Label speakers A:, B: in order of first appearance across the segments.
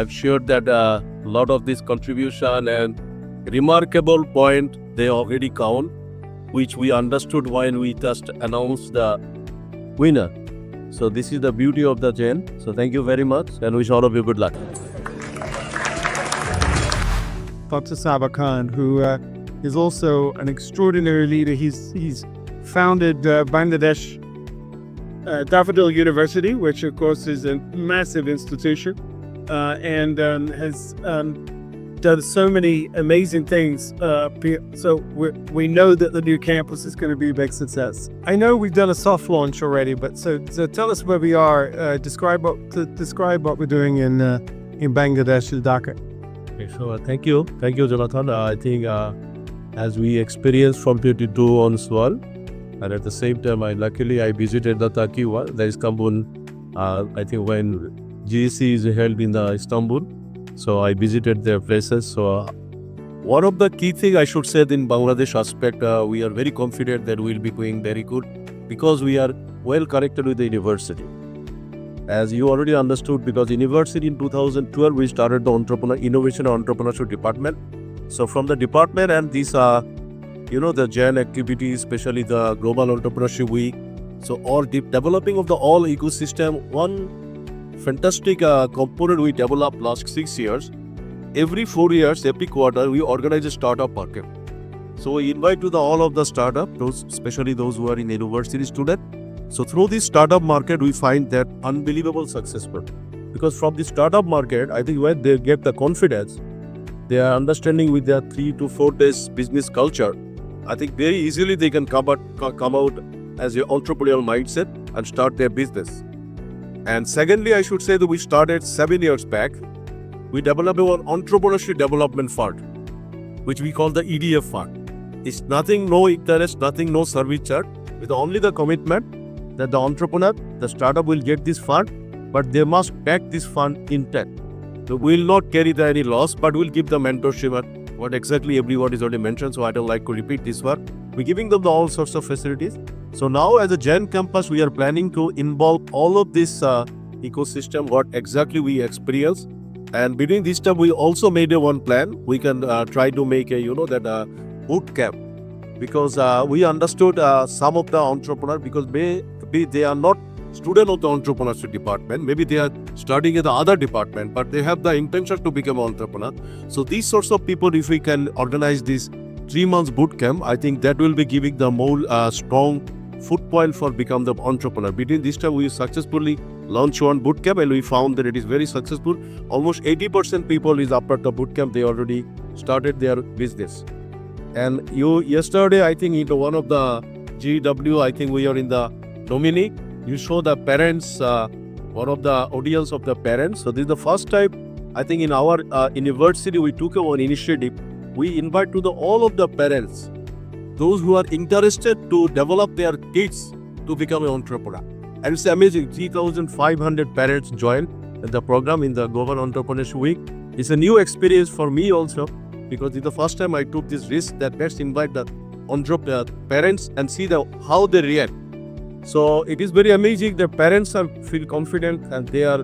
A: I've shared that a lot of this contribution and remarkable point they already count, which we understood when we just announced the winner. So this is the beauty of the Gen. So thank you very much and wish all of you good luck.
B: Dr. Saba Khan, who is also an extraordinary leader. He's founded Bangladesh Daffodil University, which of course is a massive institution, and has done so many amazing things. So we know that the new campus is going to be a big success. I know we've done a soft launch already, but so tell us where we are. Describe what we're doing in Bangladesh, in Dhaka.
A: Okay, so thank you, Jonathan. I think as we experienced from 22 on Swal, and at the same time, I visited the Turkey one, the Istanbul. I think when GEC is held in the Istanbul, so I visited their places. So one of the key thing I should say in Bangladesh aspect, we are very confident that we'll be going very good because we are well connected with the university. As you already understood, because university in 2012 we started the Innovation and Entrepreneurship Department. So from the department and these the Gen activities, especially the Global Entrepreneurship Week. So all developing of the all ecosystem, one fantastic component we developed last 6 years. Every 4 years, every quarter, we organize a startup market. So we invite to all of the startup, especially those who are in university student. So through this startup market, we find that unbelievable successful. Because from the startup market, I think when they get the confidence, they are understanding with their 3 to 4 days business culture. I think very easily they can come out as an entrepreneurial mindset and start their business. And secondly, I should say that we started 7 years back. We developed our entrepreneurship development fund, which we call the EDF fund. It's nothing, no interest, nothing, no service charge, with only the commitment that the entrepreneur, the startup will get this fund, but they must back this fund intact. So we will not carry any loss, but we'll give the mentorship and what exactly everyone is already mentioned, so I don't like to repeat this one. We're giving them all sorts of facilities. So now as a Gen campus, we are planning to involve all of this ecosystem, what exactly we experience. And between this time, we also made one plan. We can try to make a boot camp, because we understood some of the entrepreneurs, because they are not student of the entrepreneurship department. Maybe they are studying in the other department, but they have the intention to become an entrepreneur. So these sorts of people, if we can organize this 3 months boot camp, I think that will be giving the more strong footpoint for become the entrepreneur. Between this time, we successfully launched one boot camp and we found that it is very successful. Almost 80% people is after the boot camp, they already started their business. And yesterday, I think into one of the GW, I think we are in the Dominic. You show the parents, one of the audience of the parents. So this is the first time, I think in our university, we took our initiative. We invite to all of the parents, those who are interested to develop their kids to become an entrepreneur. And it's amazing, 3,500 parents joined the program in the Global Entrepreneurship Week. It's a new experience for me also, because it's the first time I took this risk that let's invite the parents and see how they react. So it is very amazing. The parents feel confident and they are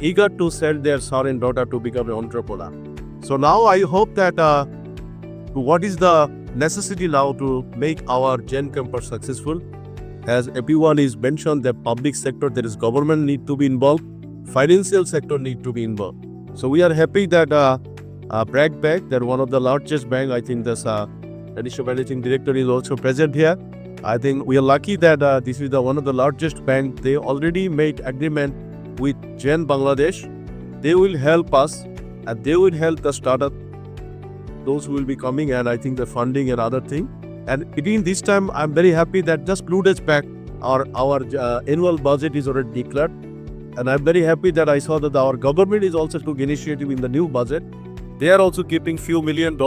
A: eager to send their son and daughter to become an entrepreneur. So now I hope that what is the necessity now to make our Gen campus successful? As everyone is mentioned, the public sector, there is government need to be involved, financial sector need to be involved. So we are happy that Bragg Bank, that one of the largest bank, I think this additional managing director is also present here. I think we are lucky that this is one of the largest bank. They already made agreement with Gen Bangladesh. They will help us and they will help the startup, those who will be coming, and I think the funding and other thing. And between this time, I'm very happy that just 2 days back, our annual budget is already declared. And I'm very happy that I saw that our government is also took initiative in the new budget. They are also keeping few $1 million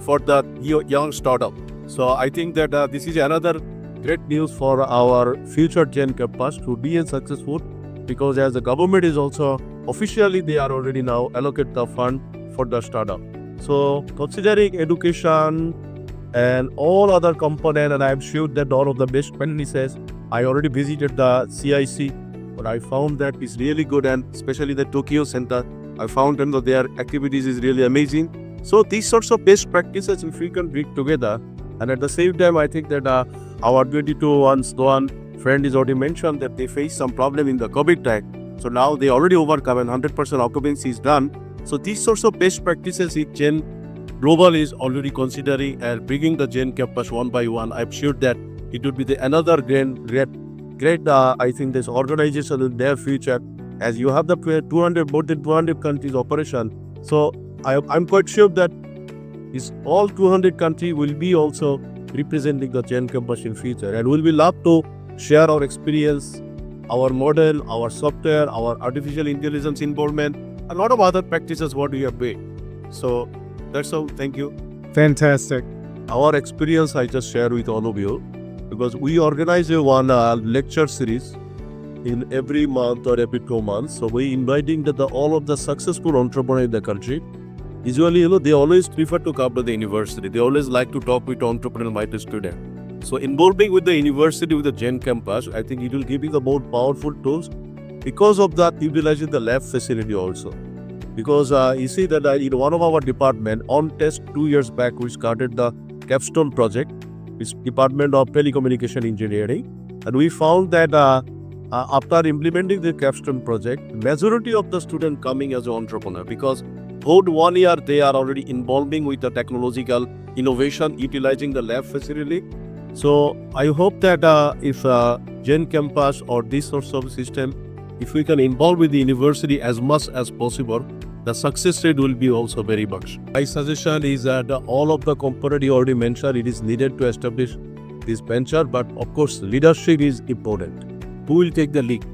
A: for the young startup. So I think that this is another great news for our future Gen campus to be successful, because as the government is also officially, they are already now allocate the fund for the startup. So considering education and all other component, and I'm sure that all of the best practices, I already visited the CIC, but I found that it's really good, and especially the Tokyo Center, I found that their activities is really amazing. So these sorts of best practices, if we can bring together, and at the same time, I think that our 22 friend is already mentioned that they faced some problem in the COVID time. So now they already overcome and 100% occupancy is done. So these sorts of best practices, if Gen Global is already considering and bringing the Gen campus one by one, I'm sure that it would be another great I think this organization in their future, as you have the more than 200 countries operation. So I'm quite sure that all 200 countries will be also representing the Gen campus in future, and we'll be love to share our experience, our model, our software, our artificial intelligence involvement, a lot of other practices what we have made. So that's all. Thank you.
B: Fantastic.
A: Our experience I just share with all of you, because we organize one lecture series in every month or every 2 months. So we inviting all of the successful entrepreneurs in the country. Usually, they always prefer to come to the university. They always like to talk with entrepreneur-minded students. So involving with the university, with the Gen campus, I think it will give you the more powerful tools. Because of that, utilizing the lab facility also. Because you see that in one of our department, on test 2 years back, we started the capstone project, which Department of Telecommunication Engineering. And we found that after implementing the capstone project, majority of the students coming as an entrepreneur, because whole 1 year they are already involving with the technological innovation, utilizing the lab facility. So I hope that if Gen campus or this sort of system, if we can involve with the university as much as possible, the success rate will be also very much. My suggestion is that all of the component you already mentioned, it is needed to establish this venture, but of course leadership is important. Who will take the lead?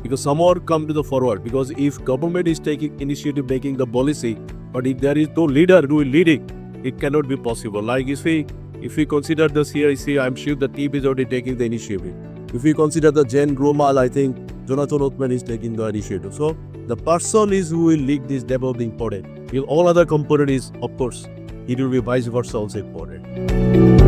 A: Because someone come to the forward. Because if government is taking initiative, making the policy, but if there is no leader who will lead it, it cannot be possible. Like if we consider the CIC, I'm sure the team is already taking the initiative. If we consider the Gen Global, I think Jonathan Othman is taking the initiative. So the person is who will lead this developing important. If all other component is, of course, it will be vice versa also important.